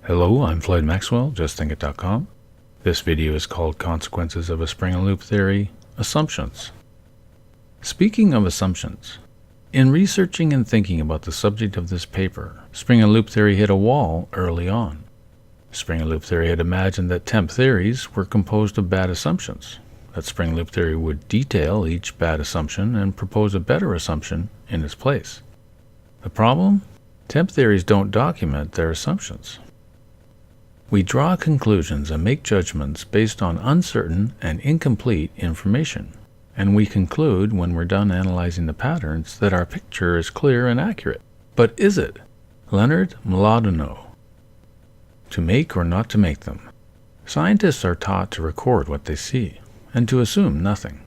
Hello, I'm Floyd Maxwell, justthinkit.com. This video is called Consequences of a Spring and Loop Theory, Assumptions. Speaking of assumptions, in researching and thinking about the subject of this paper, spring and loop theory hit a wall early on. Spring and loop theory had imagined that temp theories were composed of bad assumptions, that spring and loop theory would detail each bad assumption and propose a better assumption in its place. The problem? Temp theories don't document their assumptions. We draw conclusions and make judgments based on uncertain and incomplete information, and we conclude when we're done analyzing the patterns that our picture is clear and accurate. But is it? Leonard Mlodinow. To make or not to make them. Scientists are taught to record what they see, and to assume nothing.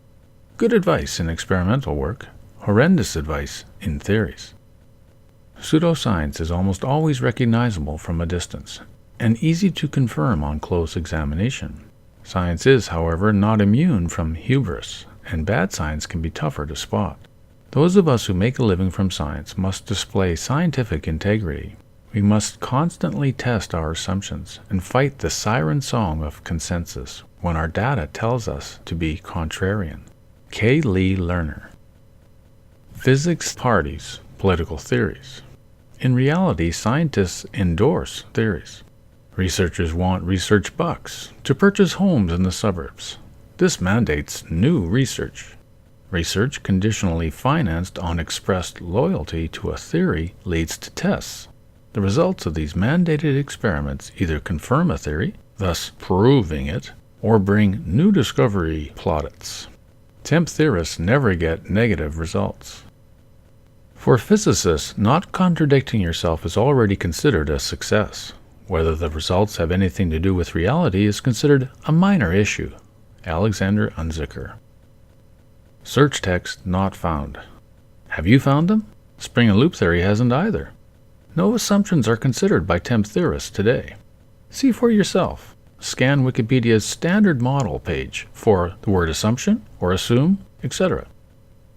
Good advice in experimental work, horrendous advice in theories. Pseudoscience is almost always recognizable from a distance, and easy to confirm on close examination. Science is, however, not immune from hubris, and bad science can be tougher to spot. Those of us who make a living from science must display scientific integrity. We must constantly test our assumptions and fight the siren song of consensus when our data tells us to be contrarian. K. Lee Lerner. Physics parties political theories. In reality, scientists endorse theories. Researchers want research bucks to purchase homes in the suburbs. This mandates new research. Research conditionally financed on expressed loyalty to a theory leads to tests. The results of these mandated experiments either confirm a theory, thus proving it, or bring new discovery plaudits. Temp theorists never get negative results. For physicists, not contradicting yourself is already considered a success. Whether the results have anything to do with reality is considered a minor issue. Alexander Unzicker. Search text not found. Have you found them? Spring and loop theory hasn't either. No assumptions are considered by temp theorists today. See for yourself. Scan Wikipedia's standard model page for the word assumption or assume, etc.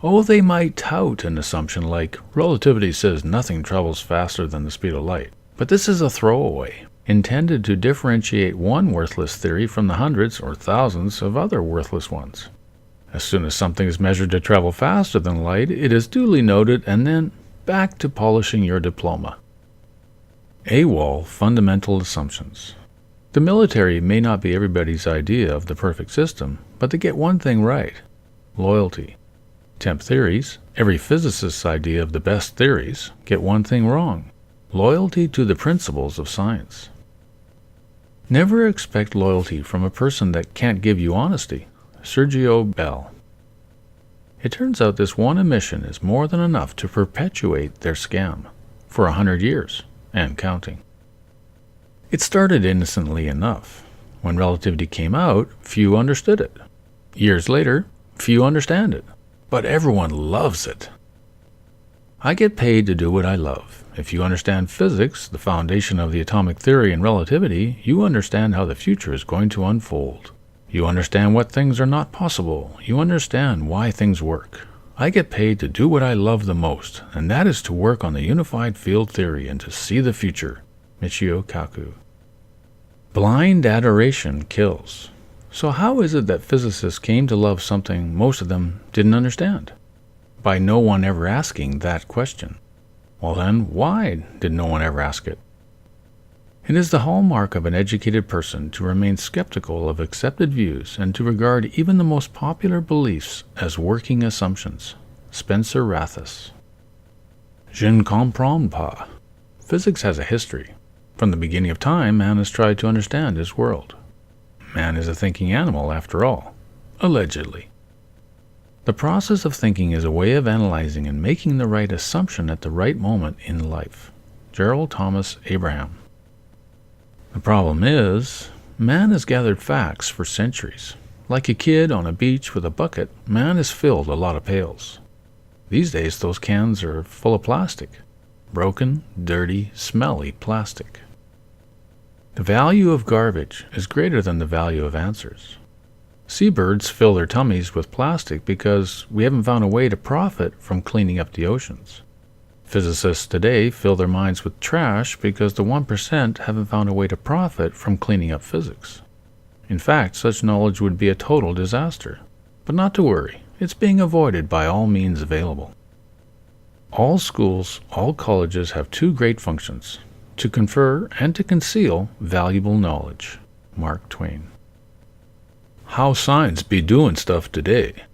Oh, they might tout an assumption like relativity says nothing travels faster than the speed of light. But this is a throwaway, intended to differentiate one worthless theory from the hundreds or thousands of other worthless ones. As soon as something is measured to travel faster than light, it is duly noted and then back to polishing your diploma. AWOL Fundamental Assumptions. The military may not be everybody's idea of the perfect system, but they get one thing right: loyalty. Temp theories, every physicist's idea of the best theories, get one thing wrong: loyalty to the principles of science. Never expect loyalty from a person that can't give you honesty. Sergio Bell. It turns out this one omission is more than enough to perpetuate their scam for 100 years and counting. It started innocently enough. When relativity came out, few understood it. Years later, few understand it, but everyone loves it. I get paid to do what I love. If you understand physics, the foundation of the atomic theory and relativity, you understand how the future is going to unfold. You understand what things are not possible. You understand why things work. I get paid to do what I love the most, and that is to work on the unified field theory and to see the future. Michio Kaku. Blind adoration kills. So how is it that physicists came to love something most of them didn't understand? By no one ever asking that question. Well then, why did no one ever ask it? It is the hallmark of an educated person to remain skeptical of accepted views and to regard even the most popular beliefs as working assumptions. Spencer Rathus. Je ne comprends pas. Physics has a history. From the beginning of time, man has tried to understand his world. Man is a thinking animal, after all. Allegedly. The process of thinking is a way of analyzing and making the right assumption at the right moment in life. Gerald Thomas Abraham. The problem is, man has gathered facts for centuries. Like a kid on a beach with a bucket, man has filled a lot of pails. These days, those cans are full of plastic. Broken, dirty, smelly plastic. The value of garbage is greater than the value of answers. Seabirds fill their tummies with plastic because we haven't found a way to profit from cleaning up the oceans. Physicists today fill their minds with trash because the 1% haven't found a way to profit from cleaning up physics. In fact, such knowledge would be a total disaster. But not to worry, it's being avoided by all means available. All schools, all colleges have two great functions: to confer and to conceal valuable knowledge. Mark Twain. How science be doing stuff today?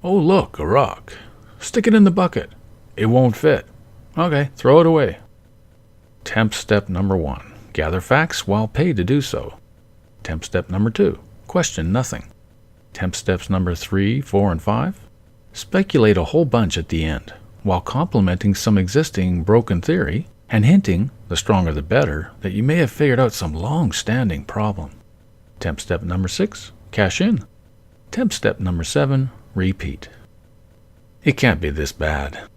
Oh, look, a rock. Stick it in the bucket. It won't fit. Okay, throw it away. Temp step number 1. Gather facts while paid to do so. Temp step number 2. Question nothing. Temp steps number 3, 4, and 5. Speculate a whole bunch at the end, while complementing some existing broken theory and hinting, the stronger the better, that you may have figured out some long-standing problem. Temp step number 6. Cash in. Temp step number 7. Repeat. It can't be this bad.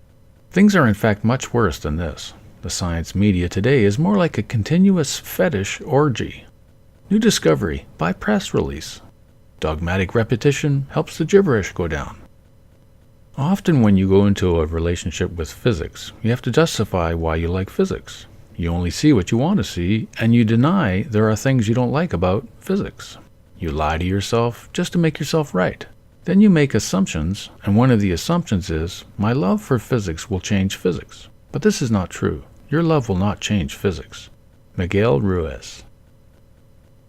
Things are in fact much worse than this. The science media today is more like a continuous fetish orgy. New discovery by press release. Dogmatic repetition helps the gibberish go down. Often when you go into a relationship with physics, you have to justify why you like physics. You only see what you want to see, and you deny there are things you don't like about physics. You lie to yourself just to make yourself right. Then you make assumptions, and one of the assumptions is, my love for physics will change physics. But this is not true. Your love will not change physics. Miguel Ruiz.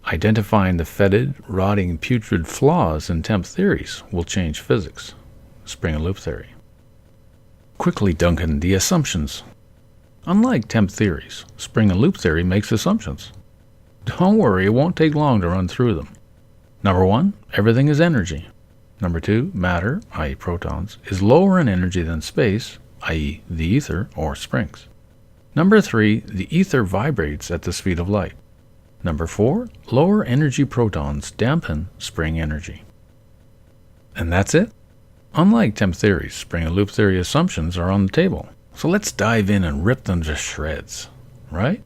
Identifying the fetid, rotting, putrid flaws in temp theories will change physics. Spring and loop theory. Quickly, Duncan, the assumptions. Unlike temp theories, spring and loop theory makes assumptions. Don't worry, it won't take long to run through them. Number 1, everything is energy. Number 2, matter, i.e. protons, is lower in energy than space, i.e. the ether or springs. Number 3, the ether vibrates at the speed of light. Number 4, lower energy protons dampen spring energy. And that's it? Unlike temp theories, spring and loop theory assumptions are on the table. So let's dive in and rip them to shreds, right?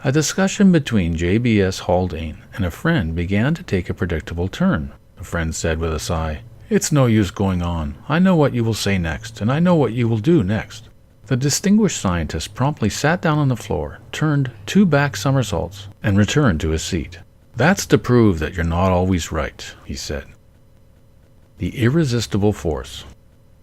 A discussion between J.B.S. Haldane and a friend began to take a predictable turn. The friend said with a sigh, "It's no use going on. I know what you will say next, and I know what you will do next." The distinguished scientist promptly sat down on the floor, turned 2 back somersaults, and returned to his seat. "That's to prove that you're not always right," he said. The irresistible force.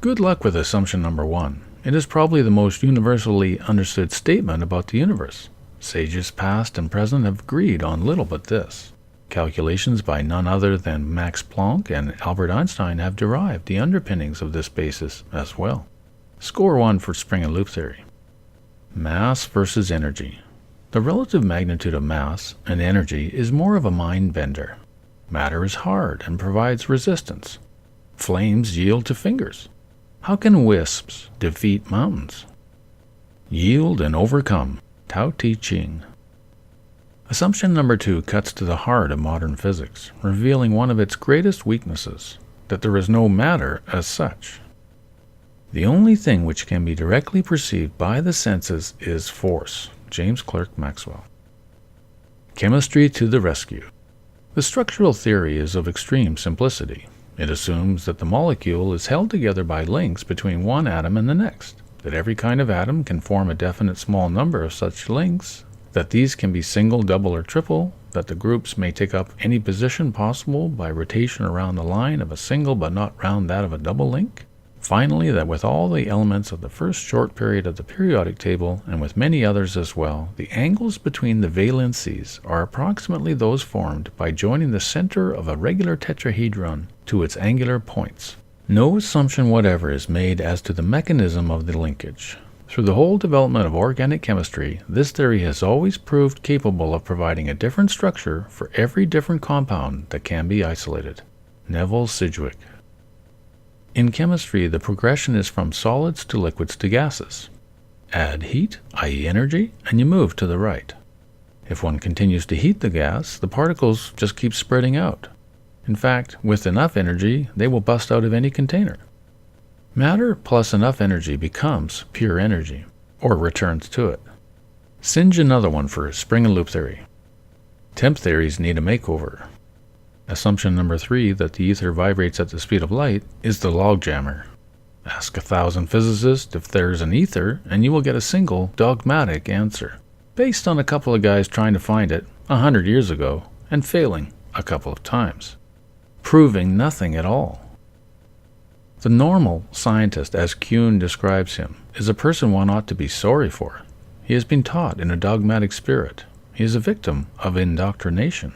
Good luck with assumption number 1. It is probably the most universally understood statement about the universe. Sages past and present have agreed on little but this. Calculations by none other than Max Planck and Albert Einstein have derived the underpinnings of this basis as well. Score 1 for spring and loop theory. Mass versus energy. The relative magnitude of mass and energy is more of a mind bender. Matter is hard and provides resistance. Flames yield to fingers. How can wisps defeat mountains? Yield and overcome. Tao Te Ching. Assumption number 2 cuts to the heart of modern physics, revealing one of its greatest weaknesses, that there is no matter as such. The only thing which can be directly perceived by the senses is force. James Clerk Maxwell. Chemistry to the rescue. The structural theory is of extreme simplicity. It assumes that the molecule is held together by links between one atom and the next, that every kind of atom can form a definite small number of such links, that these can be single, double, or triple, that the groups may take up any position possible by rotation around the line of a single but not round that of a double link. Finally, that with all the elements of the first short period of the periodic table, and with many others as well, the angles between the valencies are approximately those formed by joining the center of a regular tetrahedron to its angular points. No assumption whatever is made as to the mechanism of the linkage. Through the whole development of organic chemistry, this theory has always proved capable of providing a different structure for every different compound that can be isolated. Neville Sidgwick. In chemistry, the progression is from solids to liquids to gases. Add heat, i.e. energy, and you move to the right. If one continues to heat the gas, the particles just keep spreading out. In fact, with enough energy, they will bust out of any container. Matter plus enough energy becomes pure energy, or returns to it. Singe another one for spring and loop theory. Temp theories need a makeover. Assumption number 3, that the ether vibrates at the speed of light, is the logjammer. Ask 1,000 physicists if there's an ether, and you will get a single dogmatic answer, based on a couple of guys trying to find it 100 years ago and failing a couple of times, proving nothing at all. The normal scientist, as Kuhn describes him, is a person one ought to be sorry for. He has been taught in a dogmatic spirit. He is a victim of indoctrination.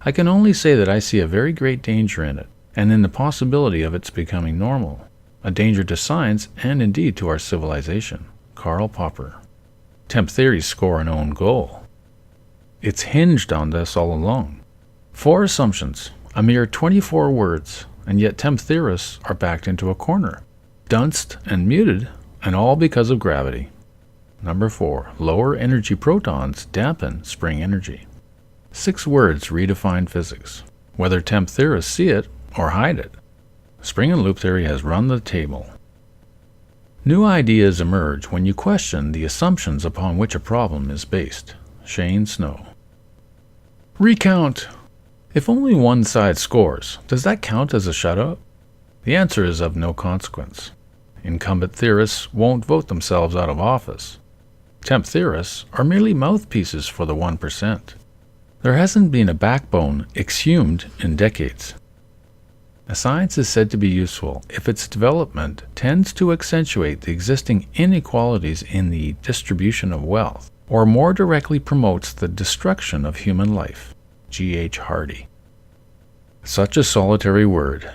I can only say that I see a very great danger in it, and in the possibility of its becoming normal. A danger to science and indeed to our civilization. Karl Popper. Temp theories score an own goal. It's hinged on this all along. 4 assumptions, a mere 24 words, and yet temp theorists are backed into a corner, dunced and muted, and all because of gravity. Number 4, lower energy protons dampen spring energy. 6 words redefine physics, whether temp theorists see it or hide it. Spring and loop theory has run the table. New ideas emerge when you question the assumptions upon which a problem is based. Shane Snow. Recount. If only one side scores, does that count as a shutout? The answer is of no consequence. Incumbent theorists won't vote themselves out of office. Temp theorists are merely mouthpieces for the 1%. There hasn't been a backbone exhumed in decades. A science is said to be useful if its development tends to accentuate the existing inequalities in the distribution of wealth, or more directly promotes the destruction of human life. G.H. Hardy. Such a solitary word.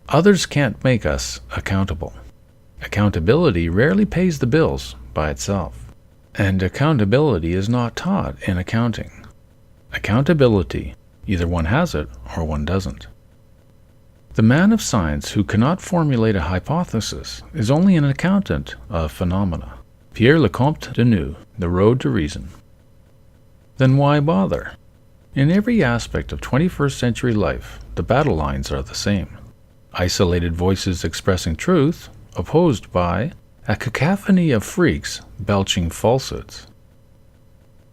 Others can't make us accountable. Accountability rarely pays the bills by itself, and accountability is not taught in accounting. Accountability, either one has it or one doesn't. The man of science who cannot formulate a hypothesis is only an accountant of phenomena. Pierre Lecomte Deneuve, The Road to Reason. Then why bother? In every aspect of 21st century life, the battle lines are the same. Isolated voices expressing truth, opposed by a cacophony of freaks belching falsehoods.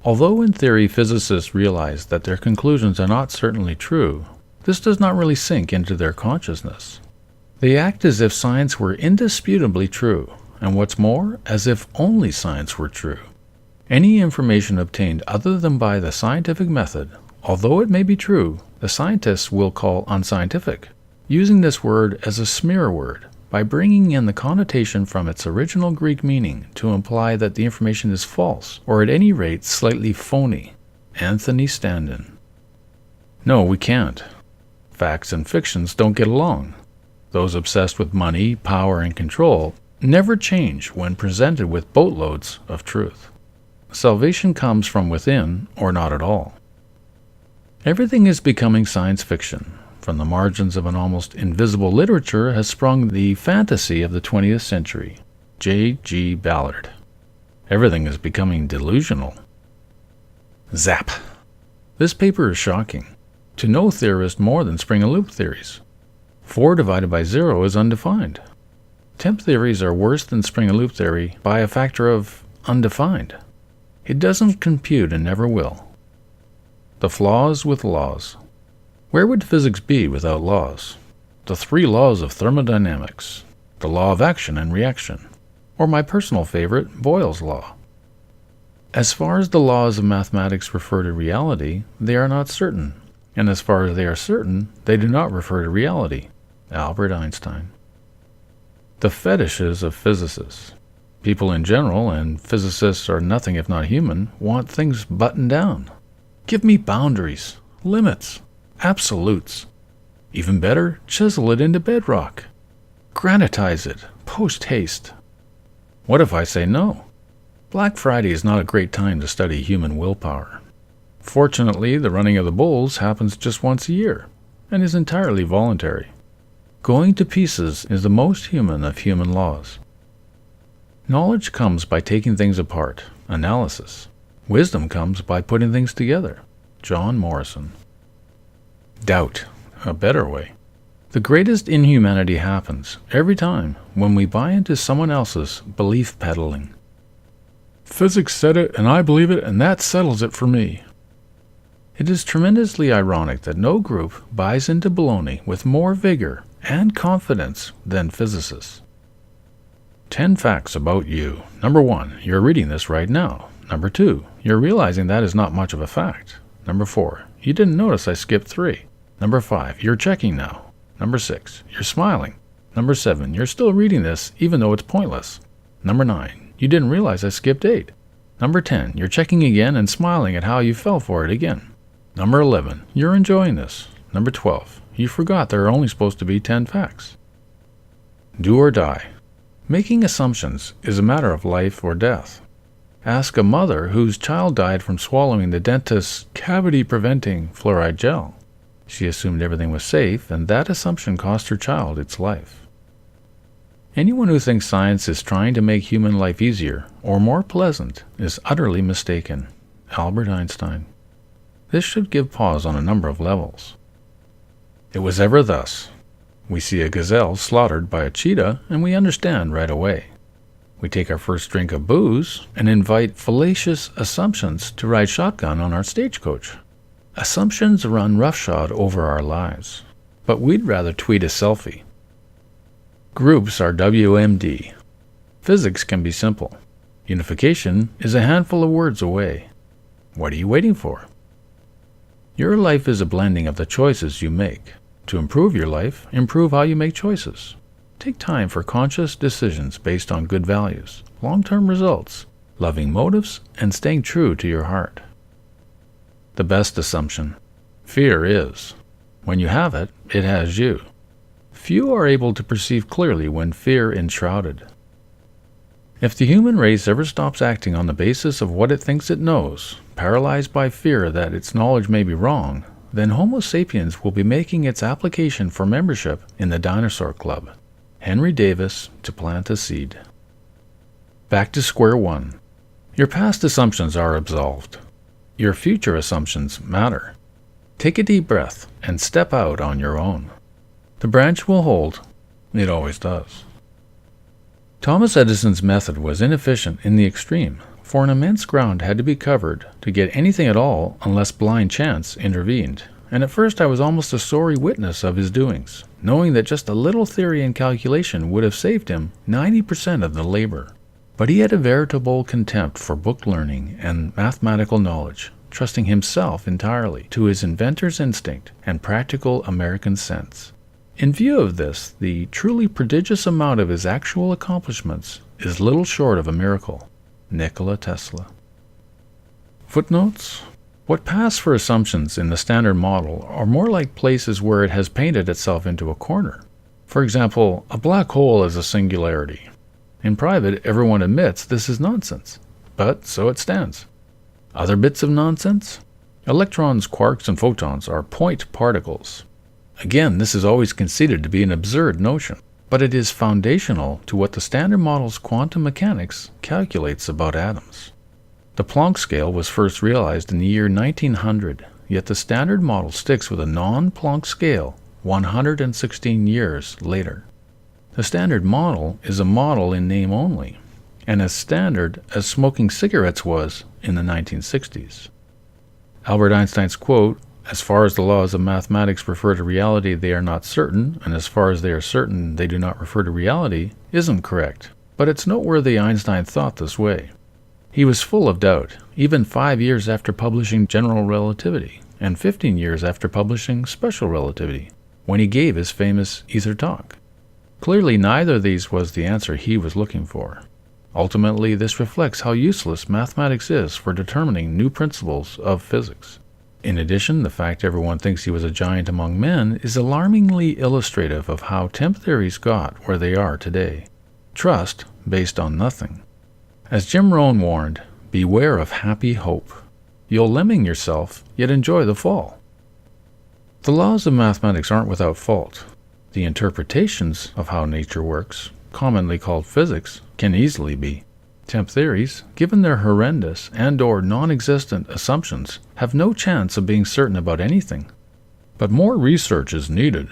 Although in theory physicists realize that their conclusions are not certainly true, this does not really sink into their consciousness. They act as if science were indisputably true, and what's more, as if only science were true. Any information obtained other than by the scientific method, although it may be true, the scientists will call unscientific, using this word as a smear word, by bringing in the connotation from its original Greek meaning to imply that the information is false, or at any rate slightly phony. Anthony Standen. No, we can't. Facts and fictions don't get along. Those obsessed with money, power, and control never change when presented with boatloads of truth. Salvation comes from within, or not at all. Everything is becoming science fiction. From the margins of an almost invisible literature has sprung the fantasy of the 20th century. J.G. Ballard. Everything is becoming delusional. Zap. This paper is shocking. To no theorist more than spring and loop theories. 4 divided by 0 is undefined. Temp theories are worse than spring and loop theory by a factor of undefined. It doesn't compute and never will. The flaws with laws. Where would physics be without laws? The 3 laws of thermodynamics, the law of action and reaction, or my personal favorite, Boyle's law. As far as the laws of mathematics refer to reality, they are not certain. And as far as they are certain, they do not refer to reality. Albert Einstein. The fetishes of physicists. People in general, and physicists are nothing if not human, want things buttoned down. Give me boundaries, limits, absolutes. Even better, chisel it into bedrock. Granitize it, post-haste. What if I say no? Black Friday is not a great time to study human willpower. Fortunately, the running of the bulls happens just once a year, and is entirely voluntary. Going to pieces is the most human of human laws. Knowledge comes by taking things apart, analysis. Wisdom comes by putting things together. John Morrison. Doubt, a better way. The greatest inhumanity happens every time when we buy into someone else's belief peddling. Physics said it, and I believe it, and that settles it for me. It is tremendously ironic that no group buys into baloney with more vigor and confidence than physicists. 10 facts about you. Number 1, you're reading this right now. Number 2, you're realizing that is not much of a fact. Number 4, you didn't notice I skipped 3. Number 5, you're checking now. Number 6, you're smiling. Number 7, you're still reading this even though it's pointless. Number 9, you didn't realize I skipped 8. Number 10, you're checking again and smiling at how you fell for it again. Number 11, you're enjoying this. Number 12, you forgot there are only supposed to be 10 facts. Do or die. Making assumptions is a matter of life or death. Ask a mother whose child died from swallowing the dentist's cavity-preventing fluoride gel. She assumed everything was safe, and that assumption cost her child its life. Anyone who thinks science is trying to make human life easier or more pleasant is utterly mistaken. Albert Einstein. This should give pause on a number of levels. It was ever thus. We see a gazelle slaughtered by a cheetah, and we understand right away. We take our first drink of booze and invite fallacious assumptions to ride shotgun on our stagecoach. Assumptions run roughshod over our lives, but we'd rather tweet a selfie. Groups are WMD. Physics can be simple. Unification is a handful of words away. What are you waiting for? Your life is a blending of the choices you make. To improve your life, improve how you make choices. Take time for conscious decisions based on good values, long-term results, loving motives, and staying true to your heart. The best assumption. Fear is. When you have it, it has you. Few are able to perceive clearly when fear enshrouded. If the human race ever stops acting on the basis of what it thinks it knows, paralyzed by fear that its knowledge may be wrong, then Homo sapiens will be making its application for membership in the Dinosaur Club. Henry Davis, To Plant a Seed. Back to square one. Your past assumptions are absolved. Your future assumptions matter. Take a deep breath and step out on your own. The branch will hold. It always does. Thomas Edison's method was inefficient in the extreme, for an immense ground had to be covered to get anything at all unless blind chance intervened, and at first I was almost a sorry witness of his doings, knowing that just a little theory and calculation would have saved him 90% of the labor. But he had a veritable contempt for book learning and mathematical knowledge, trusting himself entirely to his inventor's instinct and practical American sense. In view of this, the truly prodigious amount of his actual accomplishments is little short of a miracle. Nikola Tesla. Footnotes? What pass for assumptions in the Standard Model are more like places where it has painted itself into a corner. For example, a black hole is a singularity. In private, everyone admits this is nonsense, but so it stands. Other bits of nonsense? Electrons, quarks, and photons are point particles. Again, this is always conceded to be an absurd notion, but it is foundational to what the Standard Model's quantum mechanics calculates about atoms. The Planck scale was first realized in the year 1900, yet the Standard Model sticks with a non-Planck scale 116 years later. The Standard Model is a model in name only, and as standard as smoking cigarettes was in the 1960s. Albert Einstein's quote, "As far as the laws of mathematics refer to reality, they are not certain, and as far as they are certain, they do not refer to reality," isn't correct, but it's noteworthy Einstein thought this way. He was full of doubt, even 5 years after publishing General Relativity, and 15 years after publishing Special Relativity, when he gave his famous ether talk. Clearly, neither of these was the answer he was looking for. Ultimately, this reflects how useless mathematics is for determining new principles of physics. In addition, the fact everyone thinks he was a giant among men is alarmingly illustrative of how temp theories got where they are today. Trust based on nothing. As Jim Rohn warned, beware of happy hope. You'll lemming yourself, yet enjoy the fall. The laws of mathematics aren't without fault. The interpretations of how nature works, commonly called physics, can easily be. Temp theories, given their horrendous and/or non-existent assumptions, have no chance of being certain about anything. But more research is needed.